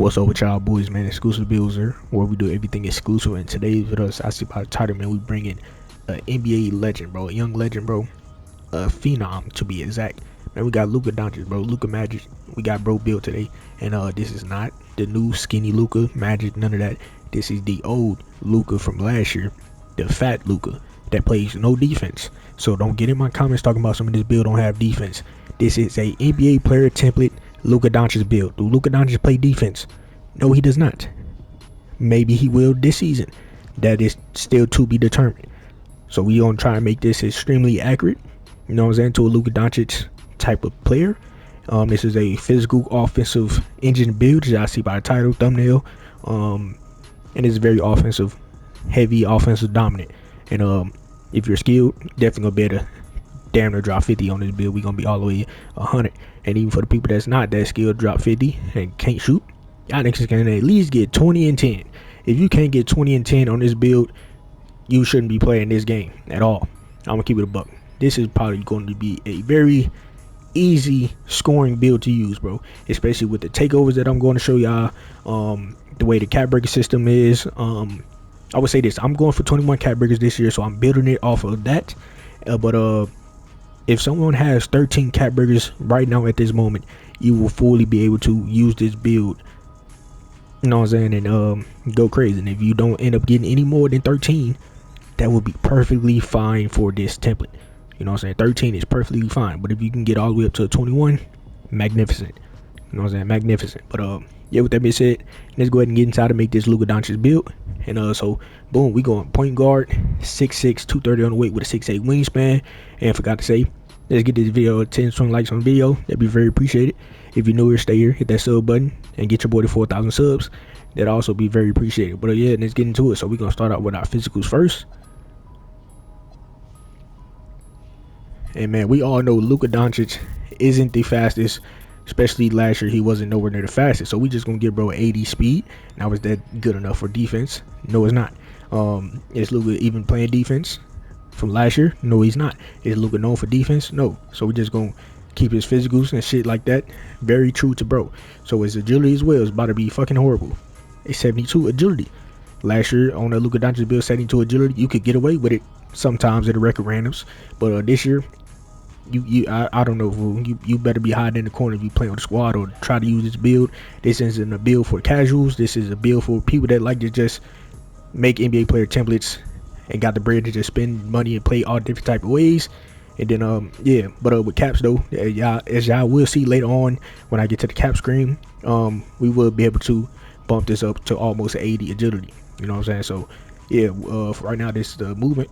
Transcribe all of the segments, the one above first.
What's up with y'all boys, man? Exclusivebuildz here, where we do everything exclusive. And today's with us, I see by the title, man, we bring in an NBA legend, bro, a young legend, bro, a phenom to be exact. Man, we got Luka Doncic, bro, Luka Magic. We got bro built today, and this is not the new skinny Luka Magic, none of that. This is the old Luka from last year, the fat Luka that plays no defense. So don't get in my comments talking about some of this build don't have defense. This is a NBA player template. Luka Doncic build. Do Luka Doncic play defense? No, he does not. Maybe he will this season. That is still to be determined. So we gonna try and make this extremely accurate. You know what I'm saying? To a Luka Doncic type of player. This is a physical offensive engine build, as I see by the title, thumbnail. And it's very offensive, heavy, offensive dominant. And if you're skilled, definitely gonna be able to damn near drop 50 on this build. We gonna be all the way 100. And even for the people that's not that skilled, drop 50 and can't shoot, y'all niggas can at least get 20 and 10. If you can't get 20 and 10 on this build, you shouldn't be playing this game at all. I'm gonna keep it a buck. This is probably going to be a very easy scoring build to use, bro, especially with the takeovers that I'm going to show y'all. The way the cap breaker system is, I would say this: I'm going for 21 cap breakers this year, so I'm building it off of that. But if someone has 13 cap breakers right now at this moment, you will fully be able to use this build, you know what I'm saying, and go crazy. And if you don't end up getting any more than 13, that would be perfectly fine for this template. You know what I'm saying? 13 is perfectly fine. But if you can get all the way up to 21, magnificent. You know what I'm saying? Magnificent. But yeah, with that being said, let's go ahead and get inside to make this Luka Doncic build. And so boom, we going point guard, 6'6", 230 on the weight with a 6'8" wingspan. And forgot to say, let's get this video 10 likes on the video. That'd be very appreciated. If you're new here, stay here, hit that sub button, and get your boy to 4,000 subs. That'd also be very appreciated. But yeah, let's get into it. So we're gonna start out with our physicals first. And man, we all know Luka Doncic isn't the fastest. Especially last year, he wasn't nowhere near the fastest. So we just gonna give bro 80 speed. Now, is that good enough for defense? No, it's not. Is Luka even playing defense from last year? No, he's not. Is Luka known for defense? No. So we just gonna keep his physicals and shit like that very true to bro. So his agility as well is about to be fucking horrible. A 72 agility. Last year on the Luka Doncic build, 72 agility, you could get away with it sometimes at the record randoms. But this year, I don't know, fool. You better be hiding in the corner if you play on the squad or try to use this build. This isn't a build for casuals. This is a build for people that like to just make NBA player templates and got the bread to just spend money and play all different type of ways. And then yeah, but with caps though, y'all, as y'all will see later on when I get to the cap screen, we will be able to bump this up to almost 80 agility. You know what I'm saying? So yeah, for right now, this is the movement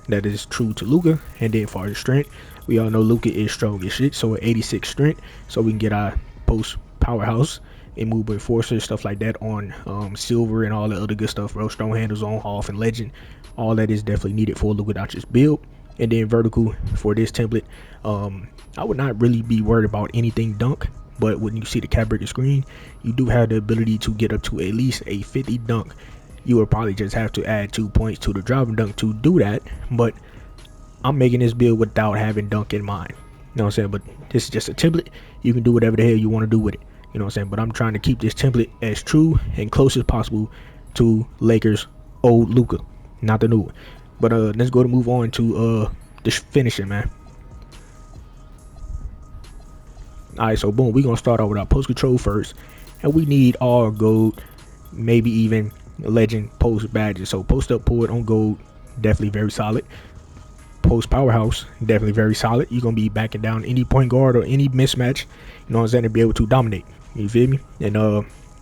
that is true to Luka. And then for the strength, we all know Luka is strong as shit, so 86 strength, so we can get our post powerhouse and movement enforcer, stuff like that on silver and all the other good stuff, bro. Strong handles on half and legend, all that is definitely needed for Luka Doncic's build. And then vertical for this template, I would not really be worried about anything dunk, but when you see the cap breaker screen, you do have the ability to get up to at least a 50 dunk. You will probably just have to add 2 points to the driving dunk to do that, but I'm making this build without having dunk in mind. You know what I'm saying? But this is just a template. You can do whatever the hell you want to do with it. You know what I'm saying? But I'm trying to keep this template as true and close as possible to Lakers' old Luka, not the new one. But let's go to move on to the finishing, man. Alright, so boom, we're gonna start off with our post control first. And we need all gold, maybe even legend post badges. So post up pull it on gold, definitely very solid. Post powerhouse, definitely very solid. You're gonna be backing down any point guard or any mismatch, you know what I'm saying, to be able to dominate. You feel me? And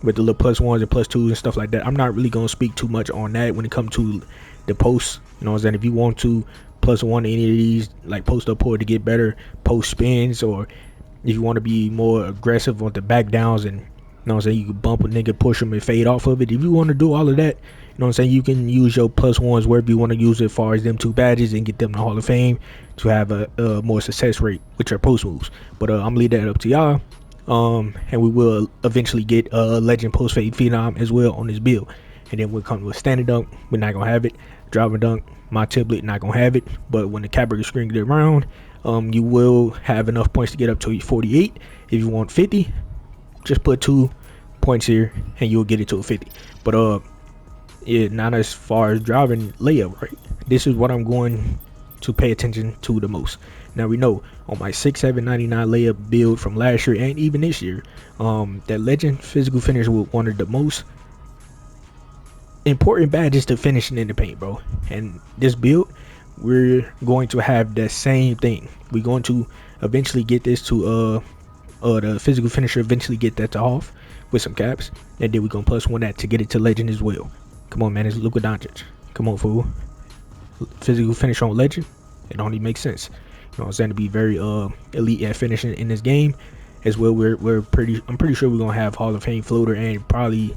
with the little +1s and +2s and stuff like that, I'm not really gonna speak too much on that when it comes to the posts. You know what I'm saying? If you want to +1 any of these, like post up pull to get better post spins, or if you want to be more aggressive on the back downs, and you know what I'm saying, you can bump a nigga, push them, and fade off of it. If you want to do all of that, you know what I'm saying, you can use your +1s wherever you want to use it, as far as them 2 badges, and get them in the Hall of Fame to have a more success rate with your post moves. But I'm gonna leave that up to y'all. And we will eventually get a legend post fade phenom as well on this build. And then we'll come with standing dunk, we're not gonna have it. Driving dunk, my template, not gonna have it. But when the cap breaker screen get around, you will have enough points to get up to 48. If you want 50, just put 2 points here, and you'll get it to a 50. But yeah, not as far as driving layup, right? This is what I'm going to pay attention to the most. Now we know on my 6'7" 99 layup build from last year and even this year, that legend physical finish was one of the most important badges to finishing in the paint, bro. And this build, we're going to have the same thing. We're going to eventually get this to the physical finisher, eventually get that to off with some caps, and then we're gonna +1 that to get it to legend as well. Come on, man, it's Luka Doncic. Come on, fool. Physical finish on legend, it only makes sense. You know what I'm saying? To be very elite at finishing in this game as well. I'm pretty sure we're gonna have Hall of Fame floater, and probably,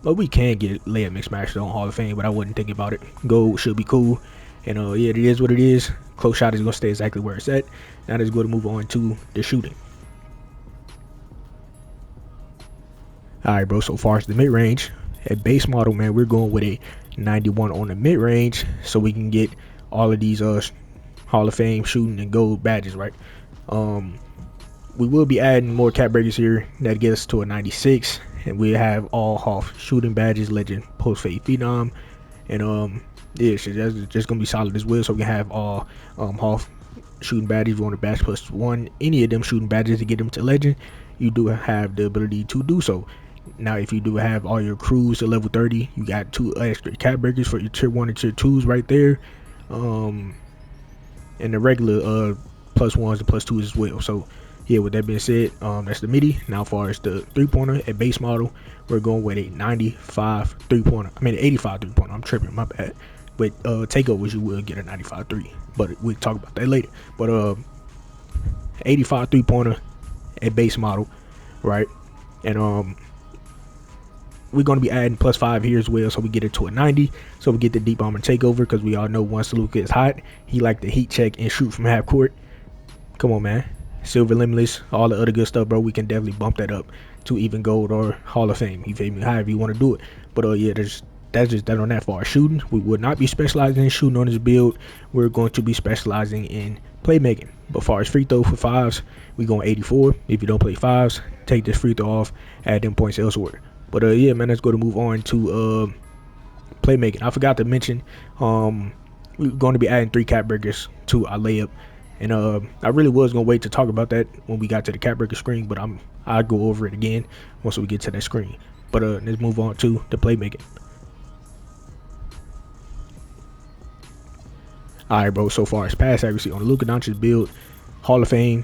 well, we can get layup mix match on Hall of Fame, but I wouldn't think about it. Gold should be cool. And yeah, it is what it is. Close shot is gonna stay exactly where it's at. Now let's go to move on to the shooting. Alright, bro, so far as the mid-range, at base model, man, we're going with a 91 on the mid-range so we can get all of these Hall of Fame shooting and gold badges, right? We will be adding more cap breakers here. That gets us to a 96, and we have all Hoff shooting badges, legend, post-fade phenom, and yeah, that's just gonna be solid as well. So we can have all Hoff shooting badges. You want a badge +1, any of them shooting badges to get them to legend, you do have the ability to do so. Now, if you do have all your crews to level 30, you got 2 extra cap breakers for your tier 1 and tier 2s right there, and the regular +1s and +2s as well. So yeah, with that being said, that's the midi. Now, as far as the 3-pointer at base model, we're going with a 95 3-pointer. I mean, 85 3-pointer. I'm tripping, my bad. With takeovers, you will get a 95 3, but we'll talk about that later. But 85 3-pointer at base model, right? And we're going to be adding +5 here as well, so we get it to a 90. So we get the deep armor takeover, because we all know once Luka is hot, he like to heat check and shoot from half court. Come on, man. Silver limitless, all the other good stuff, bro. We can definitely bump that up to even gold or Hall of Fame. You feel me? However you want to do it. But yeah, that's just that on that far. Shooting, we would not be specializing in shooting on this build. We're going to be specializing in playmaking. But far as free throw for 5s, we going 84. If you don't play 5s, take this free throw off, add them points elsewhere. But yeah, man, let's go to move on to playmaking. I forgot to mention, we're going to be adding 3 cap breakers to our layup. And I really was gonna wait to talk about that when we got to the cap breaker screen, but I'll go over it again once we get to that screen. But let's move on to the playmaking. All right, bro. So far as pass accuracy on the Luka Doncic build, Hall of Fame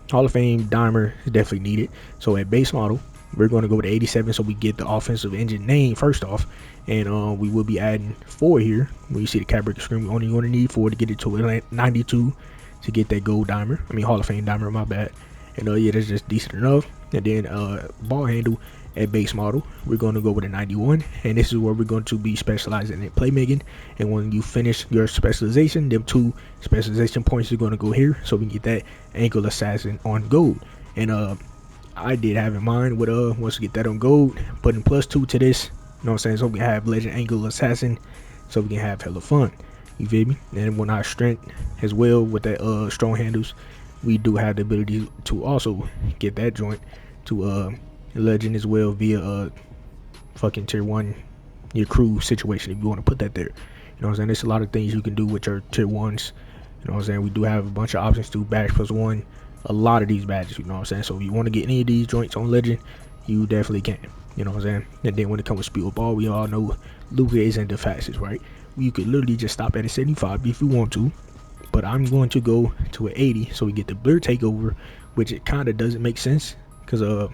dimer is definitely needed. So at base model, we're going to go with 87, so we get the offensive engine name first off, and we will be adding 4 here. When you see the cap breaker screen, we only going to need 4 to get it to a 92 to get that gold dimer. I mean Hall of Fame dimer, my bad. And yeah, that's just decent enough. And then ball handle at base model, we're going to go with a 91, and this is where we're going to be specializing in playmaking. And when you finish your specialization, them 2 specialization points are going to go here, so we can get that ankle assassin on gold. And I did have in mind with once we get that on gold, putting +2 to this, you know what I'm saying, so we can have legend ankle assassin, so we can have hella fun. You feel me? And when our strength as well with that strong handles, we do have the ability to also get that joint to legend as well via fucking tier 1 your crew situation, if you want to put that there. You know what I'm saying? There's a lot of things you can do with your tier 1s. You know what I'm saying? We do have a bunch of options to badge +1. A lot of these badges, you know what I'm saying? So if you want to get any of these joints on legend, you definitely can. You know what I'm saying? And then when it comes to speed of ball, we all know Luka isn't the fastest, right? You could literally just stop at a 75 if you want to, but I'm going to go to an 80 so we get the blur takeover, which it kind of doesn't make sense, because the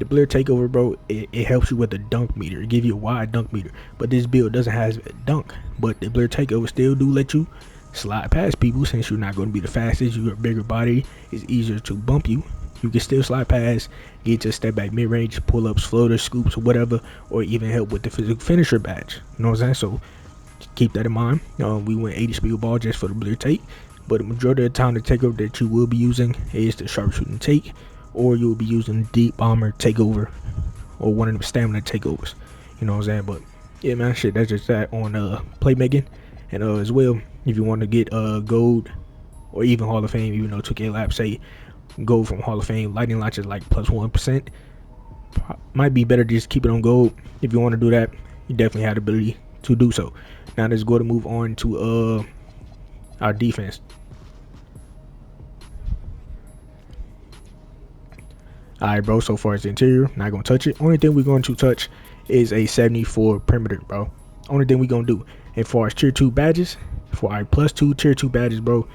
blur takeover, bro, it helps you with the dunk meter. It gives you a wide dunk meter, but this build doesn't have a dunk, but the blur takeover still do let you slide past people. Since you're not going to be the fastest, you're a bigger body, it's easier to bump you. You can still slide past, get to step back mid-range, pull-ups, floaters, scoops, or whatever, or even help with the physical finisher badge. You know what I'm saying? So keep that in mind. We went 80 speed of ball just for the blur take, but the majority of the time the takeover that you will be using is the sharpshooting take, or you'll be using deep armor takeover, or one of them stamina takeovers. You know what I'm saying? But yeah, man, shit, that's just that on playmaking. And as well, if you want to get gold or even Hall of Fame, even though 2K Lab say gold from Hall of Fame. Lightning launcher is like plus 1%. Might be better to just keep it on gold. If you want to do that, you definitely have the ability to do so. Now let's go to move on to our defense. Alright, bro, so far as the interior, not gonna touch it. Only thing we're going to touch is a 74 perimeter, bro. Only thing we're gonna do. And far as tier 2 badges, for our +2 tier 2 badges, bro,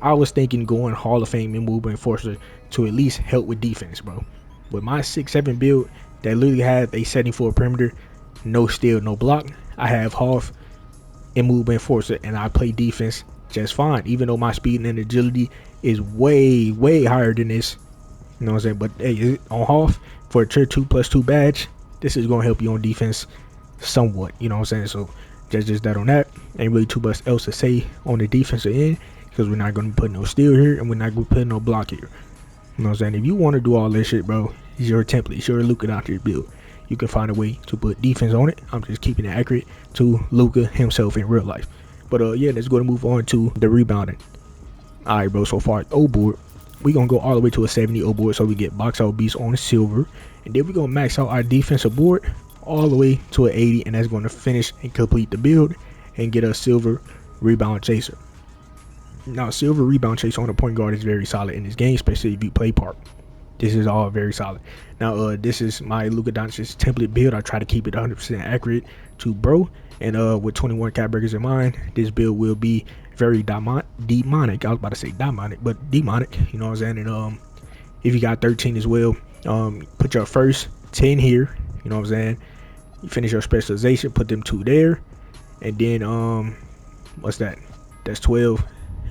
I was thinking going Hall of Fame and Move Enforcer to at least help with defense, bro. With my 6'7 build that literally have a 74 perimeter, no steal, no block, I have Hoff and Move Enforcer, and I play defense just fine, even though my speed and agility is way higher than this. You know what I'm saying? But hey, on Hoff for a tier 2 +2 badge, this is gonna help you on defense somewhat. You know what I'm saying? So just that on that. Ain't really too much else to say on the defensive end, because we're not gonna put no steal here and we're not gonna put no block here. You know what I'm saying? If you want to do all this shit, bro, it's your template, it's your Luka Doncic build. You can find a way to put defense on it. I'm just keeping it accurate to Luka himself in real life. But yeah, let's go to move on to the rebounding. Alright, bro, so far O board, we're gonna go all the way to a 70 O board, so we get box out beast on a silver, and then we're gonna max out our defensive board all the way to an 80, and that's gonna finish and complete the build and get a silver rebound chaser. Now, silver rebound chaser on a point guard is very solid in this game, especially if you play park. This is all very solid. Now, this is my Luka Doncic template build. I try to keep it 100% accurate to bro, and with 21 cap breakers in mind, this build will be very demonic. I was about to say demonic, but demonic. You know what I'm saying? And if you got 13 as well, put your first 10 here. You know what I'm saying? You finish your specialization, put them 2 there, and then what's that? That's 12.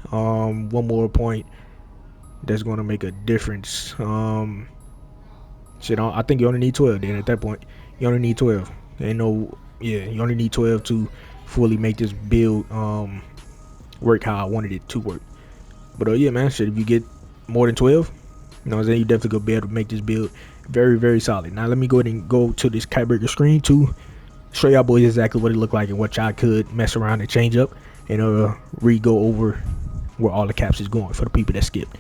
One more point that's gonna make a difference. Shit, I think you only need 12. Then at that point, you only need 12. Ain't no, yeah, you only need 12 to fully make this build work how I wanted it to work. But yeah, man, shit, if you get more than 12, you know what I'm saying, you definitely gonna be able to make this build very solid. Now let me go ahead and go to this cap breaker screen to show y'all boys exactly what it looked like and what y'all could mess around and change up, and re-go over where all the caps is going for the people that skipped.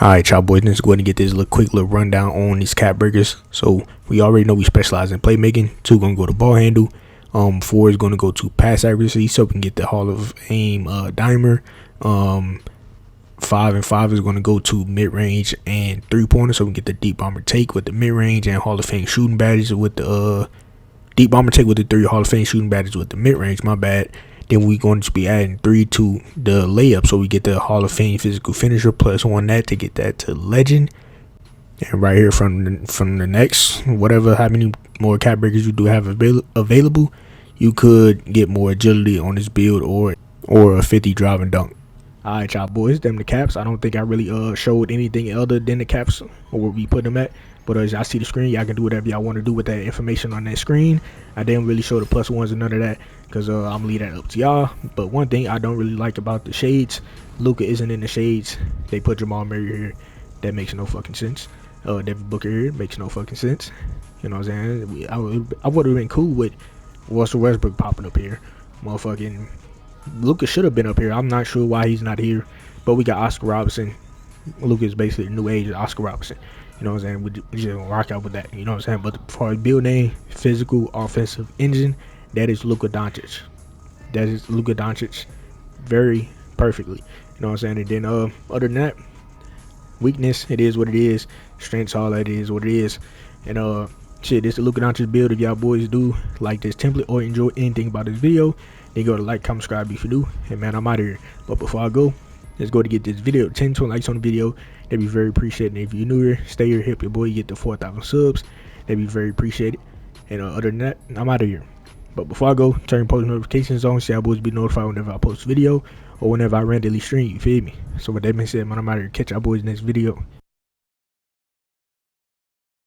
Alright, y'all boys, let's go ahead and get this quick little rundown on these cap breakers. So we already know we specialize in playmaking. 2 gonna go to ball handle. 4 is gonna go to pass accuracy, so we can get the Hall of Fame dimer. 5 and 5 is gonna go to mid range and 3-pointer, so we can get the deep bomber take with the mid range, and Hall of Fame shooting badges with the deep bomber take with the 3 Hall of Fame shooting badges with the mid range. My bad. Then we're going to be adding 3 to the layup, so we get the Hall of Fame physical finisher +1 that to get that to legend. And right here from the next, whatever, how many more cap breakers you do have available, you could get more agility on this build, or a 50 drive and dunk. Alright, y'all boys, them the caps. I don't think I really showed anything other than the caps or where we put them at. But as y'all see the screen, y'all can do whatever y'all want to do with that information on that screen. I didn't really show the +1s and none of that, because I'm gonna leave that up to y'all. But one thing I don't really like about the shades, Luka isn't in the shades. They put Jamal Murray here. That makes no fucking sense. Devin Booker here makes no fucking sense. You know what I'm saying? I would have been cool with Russell Westbrook popping up here. Motherfucking Luka should have been up here. I'm not sure why he's not here. But we got Oscar Robertson. Luka is basically the new age of Oscar Robertson. You know what I'm saying? We just gonna rock out with that. You know what I'm saying? But for build name, physical, offensive engine, that is Luka Doncic. That is Luka Doncic very perfectly. You know what I'm saying? And then other than that, weakness, it is what it is. Strengths, all that is what it is. And shit, this is the Luka Doncic build. If y'all boys do like this template or enjoy anything about this video, then go to like, comment, subscribe if you do. And man, I'm out of here. But before I go, let's go to get this video 10 to likes on the video. That'd be very appreciated. And if you're new here, stay here, help your boy get to 4,000 subs. That'd be very appreciated. And other than that, I'm out of here. But before I go, turn post notifications on so y'all boys be notified whenever I post a video or whenever I randomly stream. You feel me? So with that being said, man, I'm out of here. Catch y'all boys next video.